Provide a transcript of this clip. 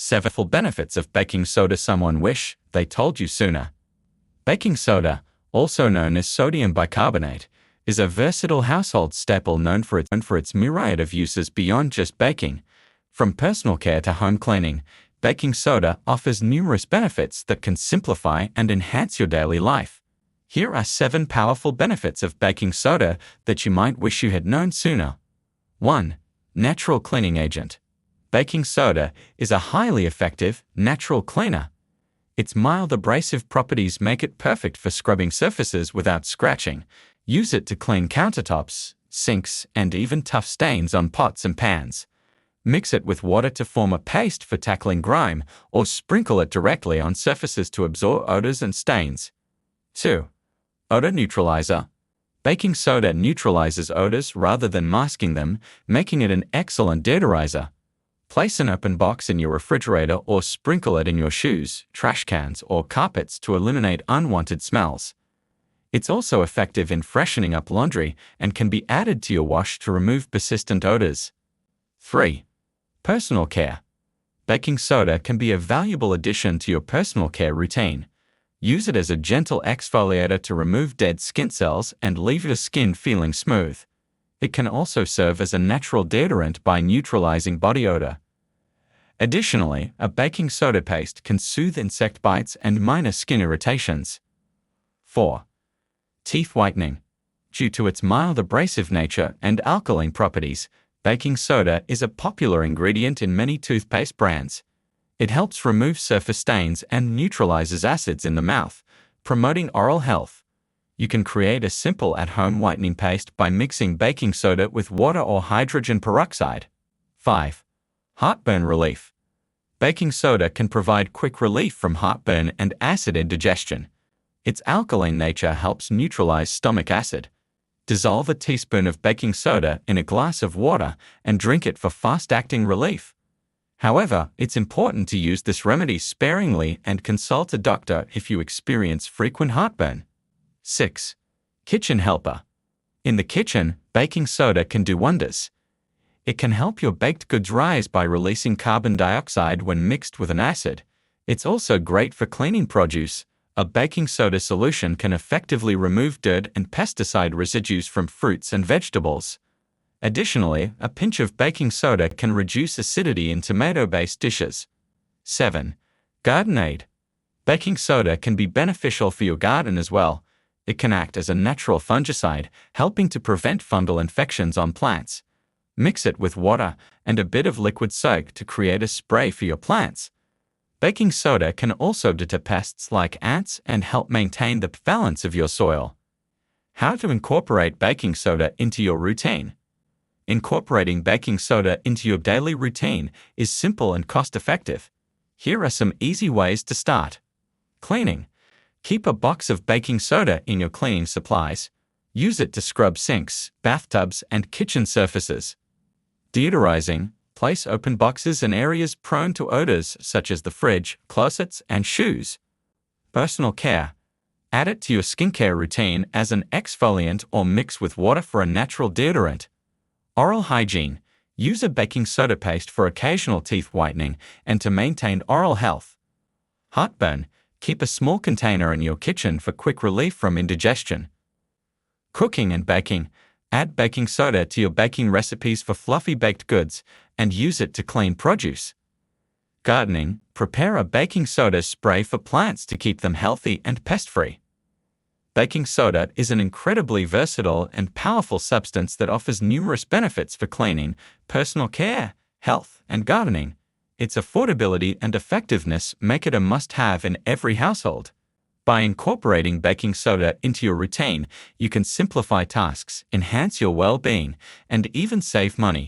7 full benefits of baking soda someone wish they told you sooner. Baking soda, also known as sodium bicarbonate, is a versatile household staple known for its myriad of uses beyond just baking. From personal care to home cleaning, baking soda offers numerous benefits that can simplify and enhance your daily life. Here are 7 powerful benefits of baking soda that you might wish you had known sooner. 1. Natural cleaning agent. Baking soda is a highly effective, natural cleaner. Its mild abrasive properties make it perfect for scrubbing surfaces without scratching. Use it to clean countertops, sinks, and even tough stains on pots and pans. Mix it with water to form a paste for tackling grime, or sprinkle it directly on surfaces to absorb odors and stains. 2. Odor neutralizer. Baking soda neutralizes odors rather than masking them, making it an excellent deodorizer. Place an open box in your refrigerator or sprinkle it in your shoes, trash cans, or carpets to eliminate unwanted smells. It's also effective in freshening up laundry and can be added to your wash to remove persistent odors. 3. Personal care. Baking soda can be a valuable addition to your personal care routine. Use it as a gentle exfoliator to remove dead skin cells and leave your skin feeling smooth. It can also serve as a natural deodorant by neutralizing body odor. Additionally, a baking soda paste can soothe insect bites and minor skin irritations. 4. Teeth whitening. Due to its mild abrasive nature and alkaline properties, baking soda is a popular ingredient in many toothpaste brands. It helps remove surface stains and neutralizes acids in the mouth, promoting oral health. You can create a simple at-home whitening paste by mixing baking soda with water or hydrogen peroxide. 5. Heartburn relief. Baking soda can provide quick relief from heartburn and acid indigestion. Its alkaline nature helps neutralize stomach acid. Dissolve a teaspoon of baking soda in a glass of water and drink it for fast-acting relief. However, it's important to use this remedy sparingly and consult a doctor if you experience frequent heartburn. 6. Kitchen helper. In the kitchen, baking soda can do wonders. It can help your baked goods rise by releasing carbon dioxide when mixed with an acid. It's also great for cleaning produce. A baking soda solution can effectively remove dirt and pesticide residues from fruits and vegetables. Additionally, a pinch of baking soda can reduce acidity in tomato-based dishes. 7. Garden aid. Baking soda can be beneficial for your garden as well. It can act as a natural fungicide, helping to prevent fungal infections on plants. Mix it with water and a bit of liquid soak to create a spray for your plants. Baking soda can also deter pests like ants and help maintain the balance of your soil. How to incorporate baking soda into your routine. Incorporating baking soda into your daily routine is simple and cost-effective. Here are some easy ways to start. Cleaning. Keep a box of baking soda in your cleaning supplies. Use it to scrub sinks, bathtubs, and kitchen surfaces. Deodorizing. Place open boxes in areas prone to odors such as the fridge, closets, and shoes. Personal care. Add it to your skincare routine as an exfoliant or mix with water for a natural deodorant. Oral hygiene. Use a baking soda paste for occasional teeth whitening and to maintain oral health. Heartburn. Keep a small container in your kitchen for quick relief from indigestion. Cooking and baking. Add baking soda to your baking recipes for fluffy baked goods and use it to clean produce. Gardening. Prepare a baking soda spray for plants to keep them healthy and pest-free. Baking soda is an incredibly versatile and powerful substance that offers numerous benefits for cleaning, personal care, health, and gardening. Its affordability and effectiveness make it a must-have in every household. By incorporating baking soda into your routine, you can simplify tasks, enhance your well-being, and even save money.